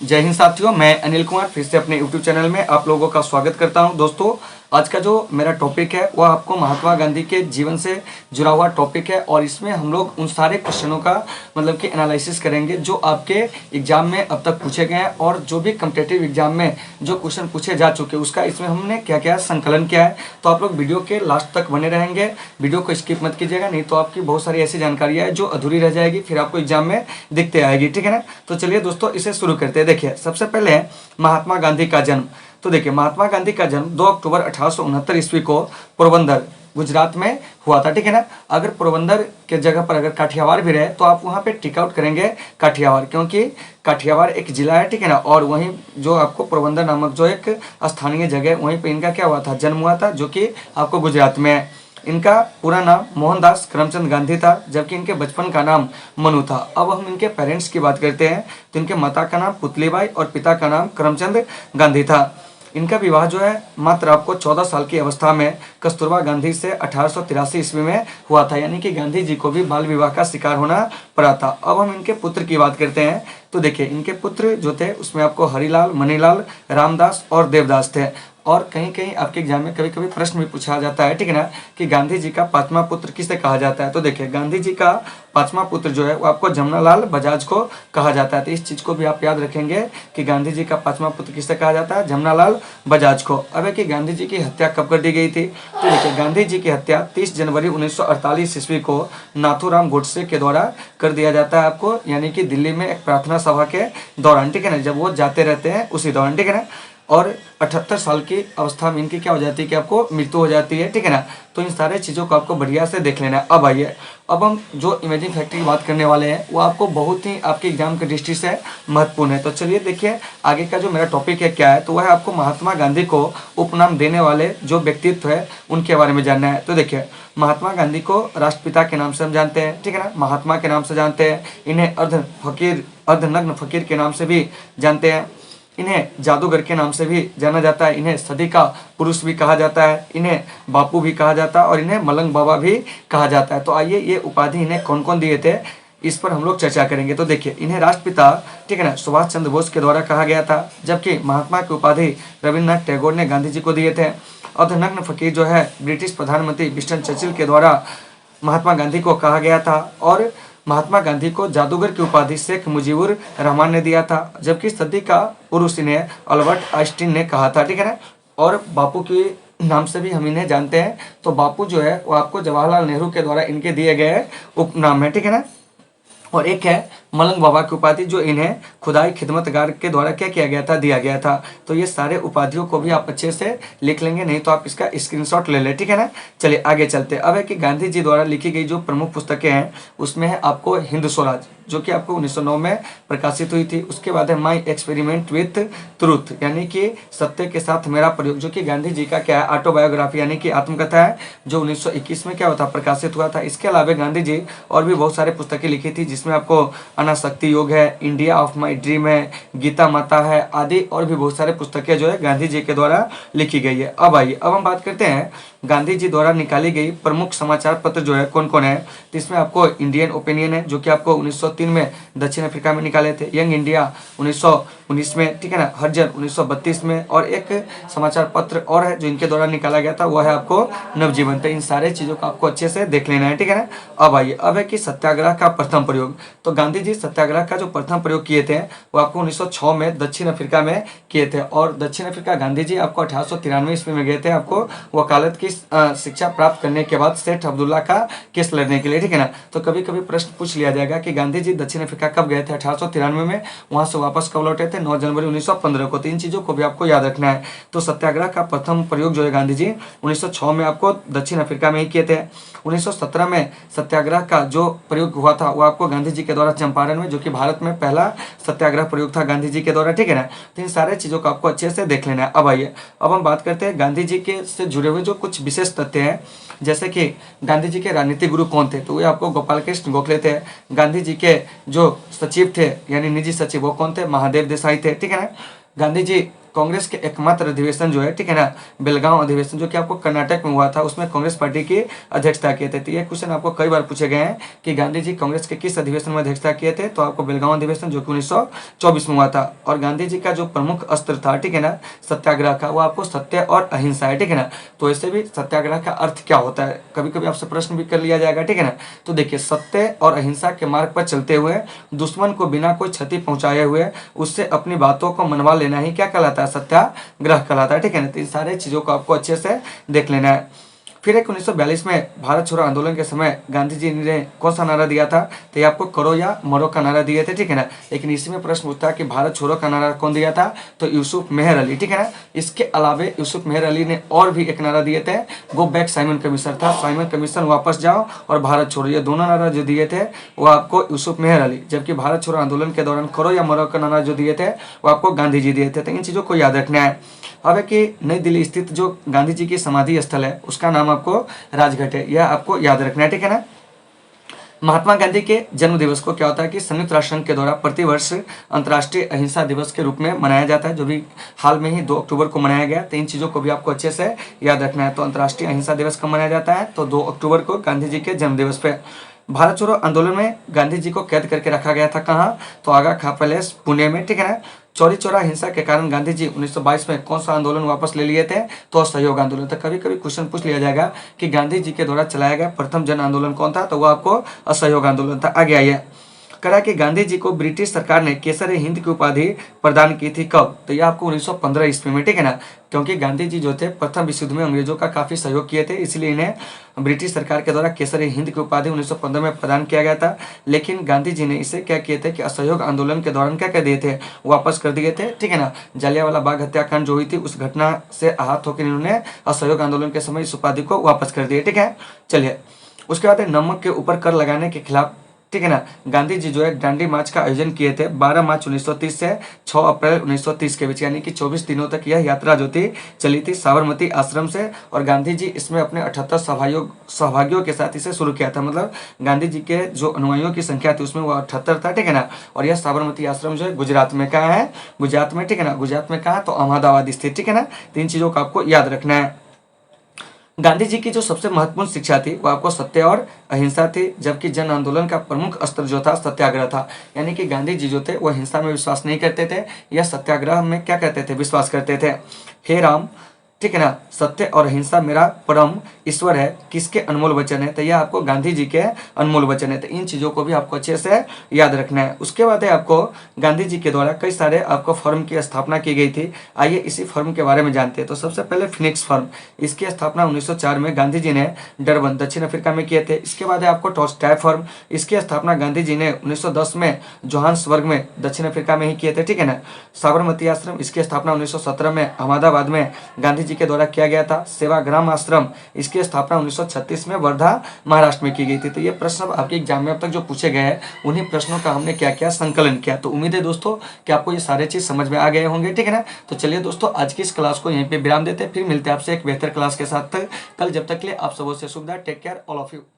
जय हिंद साथियों, मैं अनिल कुमार फिर से अपने YouTube चैनल में आप लोगों का स्वागत करता हूं। दोस्तों, आज का जो मेरा टॉपिक है वह आपको महात्मा गांधी के जीवन से जुड़ा हुआ टॉपिक है और इसमें हम लोग उन सारे क्वेश्चनों का मतलब कि एनालिसिस करेंगे जो आपके एग्जाम में अब तक पूछे गए हैं और जो भी कम्पिटेटिव एग्जाम में जो क्वेश्चन पूछे जा चुके हैं उसका इसमें हमने क्या क्या संकलन किया है। तो आप लोग वीडियो के लास्ट तक बने रहेंगे, वीडियो को स्किप मत कीजिएगा, नहीं तो आपकी बहुत सारी ऐसी जानकारियाँ है जो अधूरी रह जाएगी, फिर आपको एग्जाम में दिखते आएगी। ठीक है ना। तो चलिए दोस्तों, इसे शुरू करते हैं। देखिए, सबसे पहले है महात्मा गांधी का जन्म। तो देखिए, महात्मा गांधी का जन्म 2 अक्टूबर 1869 ईस्वी को पोरबंदर गुजरात में हुआ था। ठीक है ना। अगर पोरबंदर के जगह पर अगर काठियावाड़ भी रहे तो आप वहाँ पे टिक आउट करेंगे काठियावाड़, क्योंकि काठियावाड़ एक जिला है। ठीक है ना। और वहीं जो आपको पोरबंदर नामक जो एक स्थानीय जगह वहीं पे इनका क्या हुआ था, जन्म हुआ था, जो कि आपको गुजरात में है। इनका पूरा नाम मोहनदास करमचंद गांधी था, जबकि इनके बचपन का नाम मनु था। अब हम इनके पेरेंट्स की बात करते हैं तो इनके माता का नाम पुतलीबाई और पिता का नाम करमचंद गांधी था। इनका विवाह जो है मात्र आपको 14 साल की अवस्था में कस्तूरबा गांधी से 1883 ईस्वी में हुआ था, यानी कि गांधी जी को भी बाल विवाह का शिकार होना पड़ा था। अब हम इनके पुत्र की बात करते हैं तो देखिए, इनके पुत्र जो थे उसमें आपको हरिलाल, मनीलाल, रामदास और देवदास थे। और कहीं कहीं आपके एग्जाम में कभी कभी प्रश्न भी पूछा जाता है, ठीक है ना, कि गांधी जी का पांचवा पुत्र किसे कहा जाता है। तो देखिए, गांधी जी का पांचवा पुत्र जो है वो आपको जमनालाल बजाज को कहा जाता है। तो इस चीज को भी आप याद रखेंगे कि गांधी जी का पांचवा पुत्र किसे कहा जाता है, जमनालाल बजाज को। अब है कि गांधी जी की हत्या कब कर दी गई थी। तो देखिए, गांधी जी की हत्या 30 जनवरी 1948 ईस्वी को नाथूराम गोडसे के द्वारा कर दिया जाता है आपको, यानी कि दिल्ली में एक प्रार्थना सभा के दौरान। ठीक है ना, जब वो जाते रहते हैं उसी दौरान। ठीक है ना। और 78 साल की अवस्था में इनकी क्या हो जाती है कि आपको मृत्यु हो जाती है। ठीक है ना। तो इन सारे चीज़ों को आपको बढ़िया से देख लेना है। अब आइए, अब हम जो इमेजिंग फैक्टर की बात करने वाले हैं वो आपको बहुत ही आपके एग्जाम की दृष्टि से महत्वपूर्ण है। तो चलिए देखिए, आगे का जो मेरा टॉपिक है क्या है, तो वह है आपको महात्मा गांधी को उपनाम देने वाले जो व्यक्तित्व है उनके बारे में जानना है। तो देखिए, महात्मा गांधी को राष्ट्रपिता के नाम से हम जानते हैं। ठीक है ना, महात्मा के नाम से जानते हैं। इन्हें अर्धनग्न फकीर के नाम से भी जानते हैं। इन्हें जादूगर के नाम से भी जाना जाता है। इन्हें सदी का पुरुष भी कहा जाता है। इन्हें बापू भी कहा जाता है और इन्हें मलंग बाबा भी कहा जाता है। तो आइए, ये उपाधि इन्हें कौन कौन दिए थे इस पर हम लोग चर्चा करेंगे। तो देखिए, इन्हें राष्ट्रपिता, ठीक है ना, सुभाष चंद्र बोस के द्वारा कहा गया था, जबकि महात्मा की उपाधि रविन्द्रनाथ टैगोर ने गांधी जी को दिए थे। अर्धनग्न फकीर जो है ब्रिटिश प्रधानमंत्री विंस्टन चर्चिल के द्वारा महात्मा गांधी को कहा गया था। और महात्मा गांधी को जादूगर की उपाधि शेख मुजीबुर रहमान ने दिया था, जबकि सदी का पुरुष इन्हें अल्बर्ट आइंस्टीन ने कहा था। ठीक है ना। और बापू के नाम से भी हम इन्हें जानते हैं। तो बापू जो है वो आपको जवाहरलाल नेहरू के द्वारा इनके दिए गए उपनाम है। ठीक है ना। और एक है मलंग बाबा की उपाधि, जो इन्हें खुदाई खिदमतगार के द्वारा क्या किया गया था, दिया गया था। तो ये सारे उपाधियों को भी आप अच्छे से लिख लेंगे, नहीं तो आप इसका स्क्रीनशॉट ले लें। ठीक है ना। चलिए आगे चलते। अब है कि गांधी जी द्वारा लिखी गई जो प्रमुख पुस्तकें हैं उसमें है आपको हिंद स्वराज, जो कि आपको 1909 में प्रकाशित हुई थी। उसके बाद है माई एक्सपेरिमेंट विथ ट्रूथ, यानी कि सत्य के साथ मेरा प्रयोग, जो कि गांधी जी का क्या है, ऑटोबायोग्राफी यानी कि आत्मकथा है, जो 1921 में क्या हुआ था, प्रकाशित हुआ था। इसके अलावा गांधी जी और भी बहुत सारे पुस्तकें लिखी थी, जिसमें आपको अनाशक्ति योग है, इंडिया ऑफ माई ड्रीम है, गीता माता है आदि, और भी बहुत सारे पुस्तकें जो है गांधी जी के द्वारा लिखी गई है। अब आइए, अब हम बात करते हैं गांधी जी द्वारा निकाली गई प्रमुख समाचार पत्र जो है कौन कौन है। तो इसमें आपको इंडियन ओपिनियन है, जो कि आपको 1903 में दक्षिण अफ्रीका में निकाले थे। यंग इंडिया 1919 में, ठीक है ना, हरिजन 1932 में, और एक समाचार पत्र और है जो इनके द्वारा निकाला गया था, वह है आपको नवजीवन। तो इन सारे चीजों को आपको अच्छे से देख लेना है। ठीक है ना। अब आइए, अब है कि सत्याग्रह का प्रथम प्रयोग। तो गांधी जी सत्याग्रह का जो प्रथम प्रयोग किए थे वो आपको 1906 में दक्षिण अफ्रीका में किए थे। और दक्षिण अफ्रीका गांधी जी आपको 1893 ईस्वी में गए थे, आपको वकालत की शिक्षा प्राप्त करने के बाद सेठ अब्दुल्ला का केस लड़ने के लिए। ठीक है ना। तो कभी कभी प्रश्न पूछ लिया जाएगा कि गांधी जी दक्षिण अफ्रीका कब गए थे, 1893 में, वहां से वापस कब लौटे थे, 9 जनवरी 1915 को। तीन चीजों को भी आपको याद रखना है। तो सत्याग्रह का प्रथम प्रयोग जो है गांधी जी 1906 में आपको दक्षिण अफ्रीका में ही किए थे। 1917 में सत्याग्रह का जो प्रयोग हुआ था वो आपको गांधी जी के द्वारा चंपारण में, जो कि भारत में पहला सत्याग्रह प्रयोग था गांधी जी के द्वारा। ठीक है ना। तो इन सारे चीजों को आपको अच्छे से देख लेना है। अब आइए, अब हम बात करते हैं गांधी जी के से जुड़े हुए जो कुछ विशेष तथ्य हैं, जैसे कि गांधी जी के राजनीतिक गुरु कौन थे। तो ये आपको गोपाल कृष्ण गोखले थे। गांधी जी के जो सचिव थे यानी निजी सचिव वो कौन थे, महादेव देसाई थे। ठीक है ना। गांधी जी कांग्रेस के एकमात्र अधिवेशन जो है, ठीक है ना, बेलगांव अधिवेशन जो कि आपको कर्नाटक में हुआ था, उसमें कांग्रेस पार्टी की अध्यक्षता किए थे। तो ये क्वेश्चन आपको कई बार पूछे गए हैं कि गांधी जी कांग्रेस के किस अधिवेशन में अध्यक्षता किए थे, तो आपको बेलगांव अधिवेशन जो कि 1924 में हुआ था। और गांधी जी का जो प्रमुख अस्त्र था, ठीक है ना, सत्याग्रह का, वो आपको सत्य और अहिंसा है, ठीक है ना। तो ऐसे भी सत्याग्रह का अर्थ क्या होता है, कभी कभी आपसे प्रश्न भी कर लिया जाएगा, ठीक है ना। तो देखिए, सत्य और अहिंसा के मार्ग पर चलते हुए दुश्मन को बिना कोई क्षति पहुंचाए हुए उससे अपनी बातों को मनवा लेना ही क्या कहलाता है, सत्याग्रह कहलाता है, ठीक है ना। तो इन सारे चीजों को आपको अच्छे से देख लेना है। फिर एक 1942 में भारत छोड़ो आंदोलन के समय गांधी जी ने कौन सा नारा दिया था, तो ये आपको करो या मरो का नारा दिए थे, ठीक है ना। लेकिन इसी में प्रश्न उठता है कि भारत छोड़ो का नारा कौन दिया था, तो यूसुफ मेहर अली, ठीक है ना। इसके अलावे यूसुफ मेहर अली ने और भी एक नारा दिए थे, गो बैक साइमन कमीशन था, साइमन कमीशन वापस जाओ और भारत छोड़ो, ये दोनों नारा जो दिए थे वो आपको यूसुफ मेहर अली, जबकि भारत छोड़ो आंदोलन के दौरान करो या मरो का नारा जो दिए थे वो आपको गांधी जी दिए थे। तो इन चीजों को याद रखना है। अब है कि नई दिल्ली स्थित जो गांधी जी की समाधि स्थल है उसका नाम आपको राजघाट है, यह आपको याद रखना है, ठीक है ना। महात्मा गांधी के जन्म दिवस को क्या होता है कि संयुक्त राष्ट्र संघ के द्वारा प्रतिवर्ष अंतर्राष्ट्रीय अहिंसा दिवस के रूप में मनाया जाता है, जो भी हाल में ही 2 अक्टूबर को मनाया गया। तो इन चीज़ों को भी आपको अच्छे से याद रखना है। तो अंतर्राष्ट्रीय अहिंसा दिवस कब मनाया जाता है, तो 2 अक्टूबर को गांधी जी के जन्म दिवस पे। भारत छोड़ो आंदोलन में गांधी जी को कैद करके रखा गया था, कहाँ, तो आगा खां पैलेस पुणे में, ठीक है ना। चौरी चौरा हिंसा के कारण गांधी जी 1922 में कौन सा आंदोलन वापस ले लिए थे, तो असहयोग आंदोलन। तो कभी कभी क्वेश्चन पूछ लिया जाएगा कि गांधी जी के द्वारा चलाया गया प्रथम जन आंदोलन कौन था, तो वो आपको असहयोग आंदोलन था। आगे आइए, करा कि गांधी जी को ब्रिटिश सरकार ने केसरी हिंद की उपाधि प्रदान की थी, कब, तो यह आपको 1915 ईस्वी में, ठीक है ना। क्योंकि गांधी जी जो थे प्रथम विश्व युद्ध में अंग्रेजों का काफी सहयोग किए थे, इसलिए इन्हें ब्रिटिश सरकार के द्वारा केसरी हिंद की उपाधि 1915 में प्रदान किया गया था। लेकिन गांधी जी ने इसे क्या किए थे कि असहयोग आंदोलन के दौरान क्या कर दिए थे, वापस कर दिए थे, ठीक है ना। जलियांवाला बाग हत्याकांड जो हुई थी उस घटना से आहत होकर इन्होंने असहयोग आंदोलन के समय इस उपाधि को वापस कर दिया, ठीक है। चलिए, उसके बाद नमक के ऊपर कर लगाने के खिलाफ, ठीक है ना, गांधी जी जो है डांडी मार्च का आयोजन किए थे 12 मार्च 1930 से 6 अप्रैल 1930 के बीच, यानी कि 24 दिनों तक यह यात्रा जो थी चली थी साबरमती आश्रम से। और गांधी जी इसमें अपने 78 सहभागियों के साथ इसे शुरू किया था, मतलब गांधी जी के जो अनुयायियों की संख्या थी उसमें वो 78 था, ठीक है ना। और यह साबरमती आश्रम जो है गुजरात में कहाँ है, गुजरात में, ठीक है ना। गुजरात में कहाँ, तो अहमदाबाद स्थित, ठीक है ना। 3 चीजों को आपको याद रखना है। गांधी जी की जो सबसे महत्वपूर्ण शिक्षा थी वो आपको सत्य और अहिंसा थी, जबकि जन आंदोलन का प्रमुख अस्त्र जो था सत्याग्रह था। यानी कि गांधी जी जो थे वो हिंसा में विश्वास नहीं करते थे, या सत्याग्रह में क्या कहते थे, विश्वास करते थे। हे राम, ठीक है ना, सत्य और अहिंसा मेरा परम ईश्वर है, किसके अनमोल वचन है, तो यह आपको गांधी जी के अनमोल वचन है। तो इन चीजों को भी आपको अच्छे से याद रखना है। उसके बाद है आपको गांधी जी के द्वारा कई सारे आपको फर्म की स्थापना की गई थी। आइए इसी फर्म के बारे में जानते हैं। तो सबसे पहले फिनिक्स फर्म, इसकी स्थापना 1904 में गांधी जी ने डरबन दक्षिण अफ्रीका में किए थे। इसके बाद है आपको टॉल्स्टॉय फर्म, इसकी स्थापना गांधी जी ने 1910 में जोहान्सबर्ग में दक्षिण अफ्रीका में ही किए थे, ठीक है ना। साबरमती आश्रम, इसकी स्थापना 1917 में अहमदाबाद में गांधी जी के द्वारा किया गया था। सेवाग्राम आश्रम, इसकी स्थापना 1936 में वर्धा महाराष्ट्र में की गई थी। तो ये प्रश्न आपके एग्जाम में अब तक जो पूछे गए हैं उन्हीं प्रश्नों का हमने क्या किया, संकलन किया। तो उम्मीद है दोस्तों कि आपको ये सारे चीज समझ में आ गए होंगे, ठीक है ना। तो चलिए दोस्तों, आज की इस क्लास को यहीं पे विराम देते हैं, फिर मिलते हैं आपसे एक बेहतर क्लास के साथ कल। जब तक के लिए आप सबों से शुभ, take care all of you.